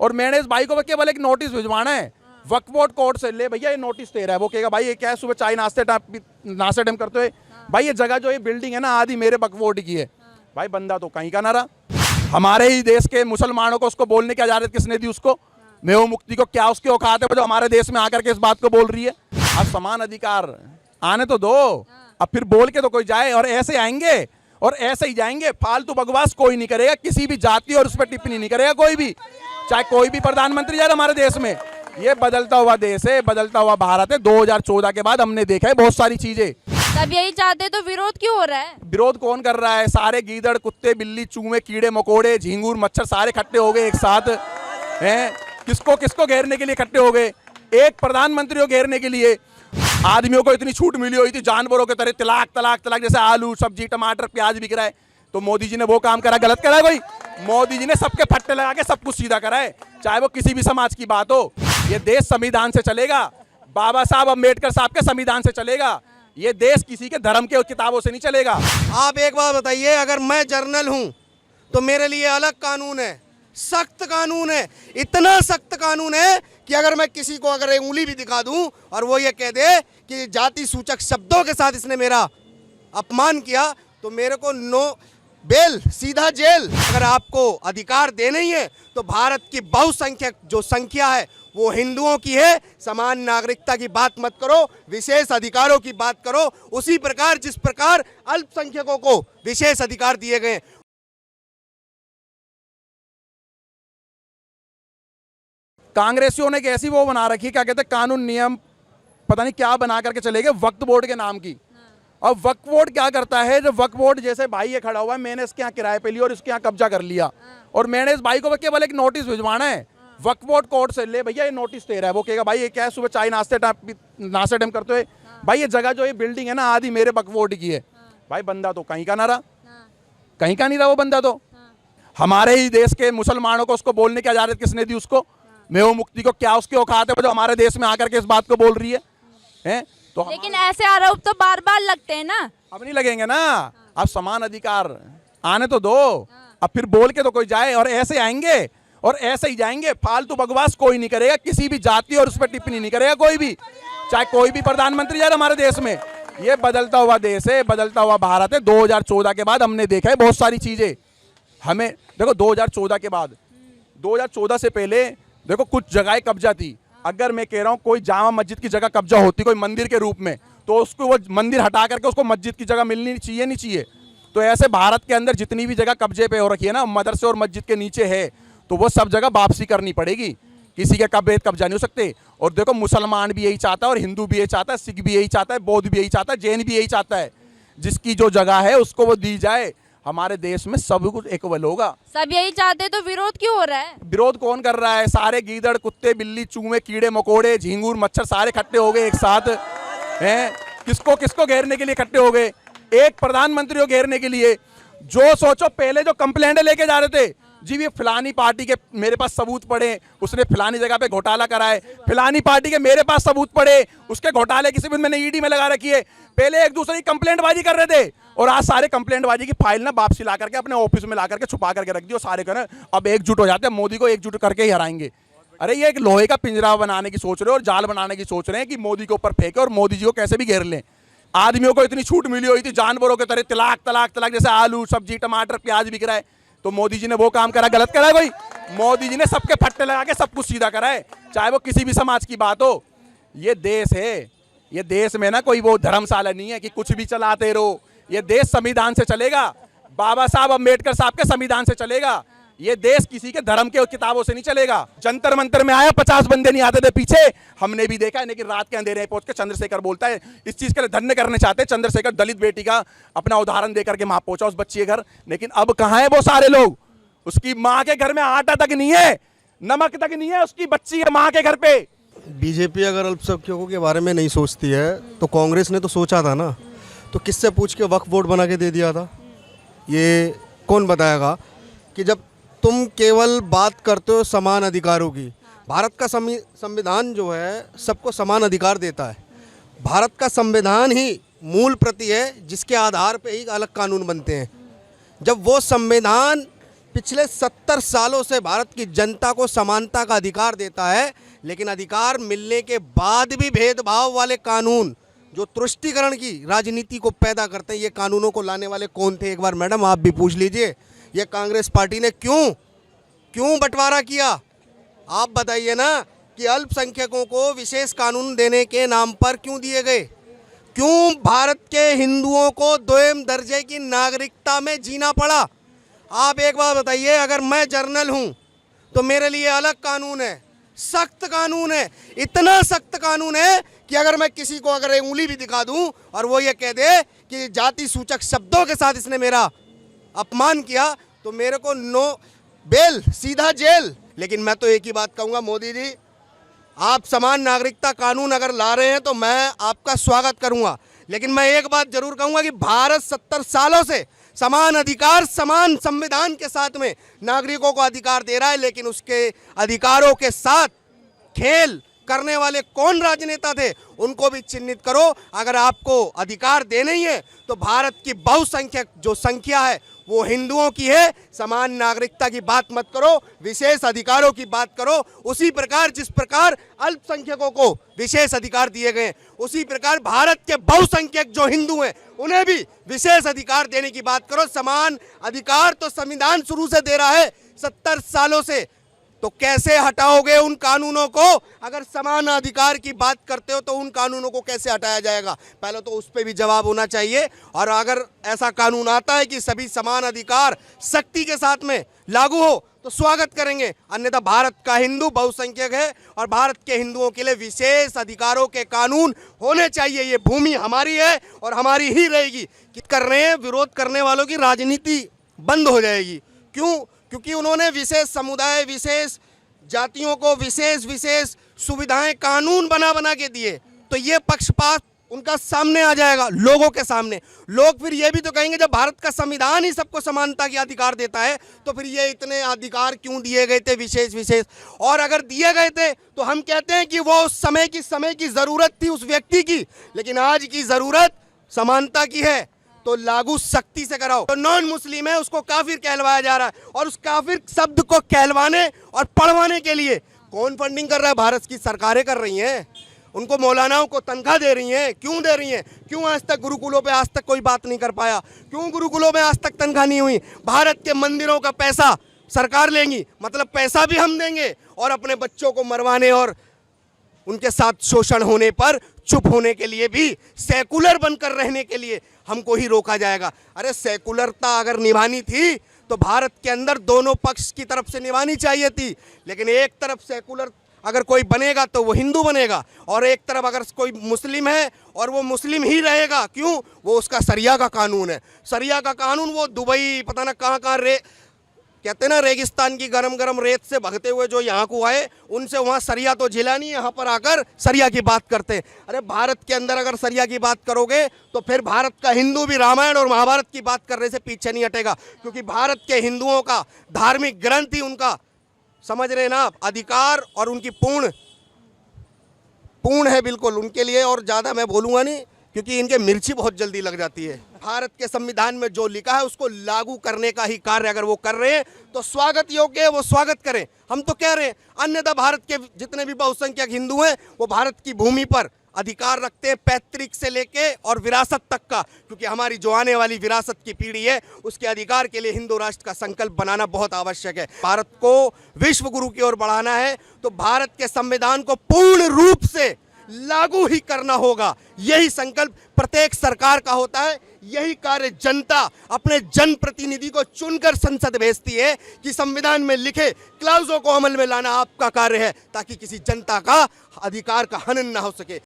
और मैंने इस भाई को केवल एक नोटिस भिजवाना है वक्फ बोर्ड कोर्ट से, ले भैया ये नोटिस दे रहा है। वो कहेगा भाई ये क्या है, सुबह चाय नाश्ते टाइम करते हुए भाई ये जगह जो ये बिल्डिंग है ना आधी मेरे वक्फ बोर्ड की है। भाई बंदा तो कहीं का ना रहा। हमारे ही देश के मुसलमानों को उसको बोलने की इजाजत किसने दी? उसको मेहू मुफ्ती को क्या उसके औकात है जो हमारे देश में आकर के इस बात को बोल रही है? अब समान अधिकार आने तो दो, अब फिर बोल के तो कोई जाए। और ऐसे आएंगे और ऐसे ही जाएंगे, फालतू बकवास कोई नहीं करेगा, किसी भी जाति और उस पर टिप्पणी नहीं करेगा कोई भी, चाहे कोई भी प्रधानमंत्री जाए हमारे देश में। ये बदलता हुआ देश है, बदलता हुआ भारत है। 2014 के बाद हमने देखा है बहुत सारी चीजें। सब यही चाहते तो विरोध क्यों हो रहा है? विरोध कौन कर रहा है? सारे गीदड़, कुत्ते, बिल्ली, चूहे, कीड़े मकोड़े, झींगुर, मच्छर सारे इकट्ठे हो गए एक साथ हैं। किसको किसको घेरने के लिए इकट्ठे हो गए? एक प्रधानमंत्री को घेरने के लिए। आदमियों को इतनी छूट मिली हुई थी जानवरों के तरह, तलाक तलाक तलाक, जैसे आलू सब्जी टमाटर प्याज बिक रहा है। तो मोदी जी ने वो काम करा, गलत करा कोई? मोदी जी ने सबके फट्टे लगा के सब कुछ सीधा करा है, चाहे वो किसी भी समाज की बात हो। ये देश संविधान से चलेगा, बाबा साहब अम्बेडकर साहब के संविधान से चलेगा। ये देश किसी के धर्म के किताबों से नहीं चलेगा। आप एक बात बताइए, अगर मैं जर्नल हूं तो मेरे लिए अलग कानून है, सख्त कानून है, इतना सख्त कानून है कि अगर मैं किसी को अगर उंगली भी दिखा दूं और वो ये कह दे कि जाति सूचक शब्दों के साथ इसने मेरा अपमान किया तो मेरे को नो बेल, सीधा जेल। अगर आपको अधिकार देने ही है तो भारत की बहुसंख्यक जो संख्या है वो हिंदुओं की है। समान नागरिकता की बात मत करो, विशेष अधिकारों की बात करो, उसी प्रकार जिस प्रकार अल्पसंख्यकों को विशेष अधिकार दिए गए। कांग्रेसियों ने एक ऐसी वो बना रखी, क्या कहते हैं, कानून नियम पता नहीं क्या बना करके चले गए वक्फ बोर्ड के नाम की। अब वक्फ बोर्ड क्या करता है? जब वक्फ बोर्ड जैसे भाई ये खड़ा हुआ है, मैंने इसके यहाँ किराए पे लिया और इसके यहाँ कब्जा कर लिया, और मैंने इस भाई को केवल एक नोटिस भिजवाना है वक्फ बोर्ड कोर्ट से, ले भैया ये नोटिस दे रहा है। वो कहेगा भाई ये क्या है, सुबह चाय नाश्ते टाइम करते हुए भाई ये जगह जो ये बिल्डिंग है ना आधी मेरे वक्फ बोर्ड की है। भाई बंदा तो कहीं का ना रहा, कहीं का नहीं रहा वो बंदा तो। हमारे ही देश के मुसलमानों को उसको बोलने की इजाजत किसने दी? उसको मेहू मुफ्ती को क्या उसके औकात है जो हमारे देश में आकर के इस बात को बोल रही है? तो लेकिन ऐसे आरोप तो बार बार लगते हैं ना। अब नहीं लगेंगे ना, अब समान अधिकार आने तो दो, अब फिर बोल के तो कोई जाए। और ऐसे आएंगे और ऐसे ही जाएंगे, फालतू बकवास कोई नहीं करेगा, किसी भी जाति और उस पर टिप्पणी नहीं करेगा कोई भी, चाहे कोई भी प्रधानमंत्री जाए हमारे देश में। ये बदलता हुआ देश है, बदलता हुआ भारत है। 2014 के बाद हमने देखा है बहुत सारी चीजें। हमें देखो 2014 के बाद, 2014 से पहले देखो कुछ जगह कब्जा थी। अगर मैं कह रहा हूँ कोई जामा मस्जिद की जगह कब्जा होती कोई मंदिर के रूप में, तो उसको वो मंदिर हटा करके उसको मस्जिद की जगह मिलनी चाहिए, नहीं चाहिए? तो ऐसे भारत के अंदर जितनी भी जगह कब्जे पे हो रखी है ना, मदरसे और मस्जिद के नीचे है, तो वो सब जगह वापसी करनी पड़ेगी। किसी के कब्जा नहीं हो सकते। और देखो मुसलमान भी यही चाहता है, और हिंदू भी यही चाहता है, सिख भी यही चाहता है, बौद्ध भी यही चाहता है, जैन भी यही चाहता है। जिसकी जो जगह है उसको वो दी जाए, हमारे देश में सब कुछ इक्वल होगा। सब यही चाहते तो विरोध क्यों हो रहा है? विरोध कौन कर रहा है? सारे गीदड़, कुत्ते, बिल्ली, चूहे, कीड़े मकोड़े, झींगुर, मच्छर सारे इकट्ठे हो गए एक साथ हैं। किसको किसको घेरने के लिए इकट्ठे हो गए? एक प्रधानमंत्री को घेरने के लिए। जो सोचो पहले जो कंप्लेंट लेके जा रहे थे, जी ये फलानी पार्टी के मेरे पास सबूत पड़े, उसने फलानी जगह पे घोटाला कराए, फलानी पार्टी के मेरे पास सबूत पड़े, उसके घोटाले की सबूत मैंने ईडी में लगा रखी है। पहले एक दूसरे की कंप्लेंटबाजी कर रहे थे, और आज सारे कंप्लेंटबाजी की फाइल ना वापसी ला करके अपने ऑफिस में ला करके छुपा करके रख दी, और सारे करें अब एकजुट हो जाते हैं, मोदी को एकजुट करके ही हराएंगे। अरे ये एक लोहे का पिंजरा बनाने की सोच रहे हैं और जाल बनाने की सोच रहे हैं कि मोदी के ऊपर फेंके और मोदी जी को कैसे भी घेर लें। आदमियों को इतनी छूट मिली हुई थी जानवरों के तरह, तलाक तलाक तलाक, जैसे आलू सब्जी टमाटर प्याज बिक रहा है। तो मोदी जी ने वो काम करा, गलत करा कोई? मोदी जी ने सबके फट्टे लगा के सब कुछ सीधा करा है, चाहे वो किसी भी समाज की बात हो। ये देश है, ये देश में ना कोई वो धर्मशाला नहीं है कि कुछ भी चलाते रहो। ये देश संविधान से चलेगा, बाबा साहब अम्बेडकर साहब के संविधान से चलेगा। ये देश किसी के धर्म के किताबों से नहीं चलेगा। जंतर मंतर में आया 50 बंदे नहीं आते थे पीछे, हमने भी देखा है, लेकिन रात के अंधेरे में पहुंच के चंद्रशेखर बोलता है इस चीज के लिए धन्य करने चाहते हैं। चंद्रशेखर दलित बेटी का अपना उदाहरण देकर के वहां पहुंचा उस बच्ची के घर, लेकिन अब कहां है वो सारे लोग? उसकी माँ के घर में आटा तक नहीं है, नमक तक नहीं है उसकी बच्ची है माँ के घर पे। बीजेपी अगर अल्पसंख्यकों के बारे में नहीं सोचती है तो कांग्रेस ने तो सोचा था ना, तो किससे पूछ के वक्फ बोर्ड बना के दे दिया था? ये कौन बताएगा कि जब तुम केवल बात करते हो समान अधिकारों की, भारत का संविधान जो है सबको समान अधिकार देता है। भारत का संविधान ही मूल प्रति है जिसके आधार पे ही अलग कानून बनते हैं। जब वो संविधान पिछले 70 सालों से भारत की जनता को समानता का अधिकार देता है, लेकिन अधिकार मिलने के बाद भी भेदभाव वाले कानून जो तुष्टीकरण की राजनीति को पैदा करते हैं, ये कानूनों को लाने वाले कौन थे? एक बार मैडम आप भी पूछ लीजिए। ये कांग्रेस पार्टी ने क्यों बंटवारा किया? आप बताइए ना कि अल्पसंख्यकों को विशेष कानून देने के नाम पर क्यों दिए गए? क्यों भारत के हिंदुओं को द्वितीय दर्जे की नागरिकता में जीना पड़ा? आप एक बात बताइए, अगर मैं जर्नल हूं तो मेरे लिए अलग कानून है, सख्त कानून है। इतना सख्त कानून है कि अगर मैं किसी को अगर उंगली भी दिखा दूं और वो ये कह दे कि जाति सूचक शब्दों के साथ इसने मेरा अपमान किया, तो मेरे को नो बेल, सीधा जेल। लेकिन मैं तो एक ही बात कहूंगा, मोदी जी आप समान नागरिकता कानून अगर ला रहे हैं तो मैं आपका स्वागत करूंगा, लेकिन मैं एक बात जरूर कहूंगा कि भारत 70 सालों से समान अधिकार, समान संविधान के साथ में नागरिकों को अधिकार दे रहा है, लेकिन उसके अधिकारों के साथ खेल करने वाले कौन राजनेता थे उनको भी चिन्हित करो। अगर आपको अधिकार देने ही है तो भारत की बहुसंख्यक जो संख्या है वो हिंदुओं की है। समान नागरिकता की बात मत करो, विशेष अधिकारों की बात करो। उसी प्रकार जिस प्रकार अल्पसंख्यकों को विशेष अधिकार दिए गए, उसी प्रकार भारत के बहुसंख्यक जो हिंदू हैं उन्हें भी विशेष अधिकार देने की बात करो। समान अधिकार तो संविधान शुरू से दे रहा है 70 सालों से, तो कैसे हटाओगे उन कानूनों को? अगर समान अधिकार की बात करते हो तो उन कानूनों को कैसे हटाया जाएगा? पहले तो उस पर भी जवाब होना चाहिए। और अगर ऐसा कानून आता है कि सभी समान अधिकार सख्ती के साथ में लागू हो तो स्वागत करेंगे, अन्यथा भारत का हिंदू बहुसंख्यक है और भारत के हिंदुओं के लिए विशेष अधिकारों के कानून होने चाहिए। ये भूमि हमारी है और हमारी ही रहेगी। कर रहे हैं विरोध करने वालों की राजनीति बंद हो जाएगी। क्यों? क्योंकि उन्होंने विशेष समुदाय, विशेष जातियों को विशेष सुविधाएं कानून बना के दिए, तो ये पक्षपात उनका सामने आ जाएगा लोगों के सामने। लोग फिर ये भी तो कहेंगे जब भारत का संविधान ही सबको समानता के अधिकार देता है तो फिर ये इतने अधिकार क्यों दिए गए थे विशेष? और अगर दिए गए थे तो हम कहते हैं कि वो उस समय की ज़रूरत थी उस व्यक्ति की, लेकिन आज की ज़रूरत समानता की है, तो लागू सख्ती से कराओ। तो नॉन मुस्लिम है उसको काफिर कहलवाया जा रहा है, और उस काफिर शब्द को कहलवाने और पढ़वाने के लिए कौन फंडिंग कर रहा है? भारत की सरकारें कर रही हैं। उनको मौलानाओं को तनख्वाह दे रही हैं। क्यों दे रही हैं? क्यों आज तक गुरुकुलों पे आज तक कोई बात नहीं कर पाया? क्यों गुरुकुलों में आज तक तनख्वाह नहीं हुई? भारत के मंदिरों का पैसा सरकार लेंगी, मतलब पैसा भी हम देंगे, और अपने बच्चों को मरवाने और उनके साथ शोषण होने पर चुप होने के लिए भी, सेकुलर बनकर रहने के लिए हमको ही रोका जाएगा। अरे सेकुलरता अगर निभानी थी तो भारत के अंदर दोनों पक्ष की तरफ से निभानी चाहिए थी, लेकिन एक तरफ सेकुलर अगर कोई बनेगा तो वो हिंदू बनेगा, और एक तरफ अगर कोई मुस्लिम है और वो मुस्लिम ही रहेगा। क्यों? वो उसका शरिया का कानून है। शरिया का कानून वो दुबई पता ना कहाँ कहते ना रेगिस्तान की गरम रेत से भगते हुए जो यहाँ को आए, उनसे वहाँ सरिया तो झिला नहीं, यहाँ पर आकर सरिया की बात करते हैं। अरे भारत के अंदर अगर सरिया की बात करोगे तो फिर भारत का हिंदू भी रामायण और महाभारत की बात करने से पीछे नहीं हटेगा, क्योंकि भारत के हिंदुओं का धार्मिक ग्रंथ ही उनका, समझ रहे ना आप, अधिकार और उनकी पूर्ण है बिल्कुल उनके लिए। और ज़्यादा मैं बोलूँगा नहीं क्योंकि इनके मिर्ची बहुत जल्दी लग जाती है। भारत के संविधान में जो लिखा है उसको लागू करने का ही कार्य अगर वो कर रहे हैं तो स्वागत योग्य है, वो स्वागत करें। हम तो कह रहे हैं, अन्यथा भारत के जितने भी बहुसंख्यक हिंदू हैं वो भारत की भूमि पर अधिकार रखते हैं, पैतृक से लेके और विरासत तक का, क्योंकि हमारी जो आने वाली विरासत की पीढ़ी है उसके अधिकार के लिए हिंदू राष्ट्र का संकल्प बनाना बहुत आवश्यक है। भारत को विश्व गुरु की ओर बढ़ाना है तो भारत के संविधान को पूर्ण रूप से लागू ही करना होगा। यही संकल्प प्रत्येक सरकार का होता है। यही कार्य जनता अपने जनप्रतिनिधि को चुनकर संसद भेजती है कि संविधान में लिखे क्लाउजों को अमल में लाना आपका कार्य है, ताकि किसी जनता का अधिकार का हनन ना हो सके।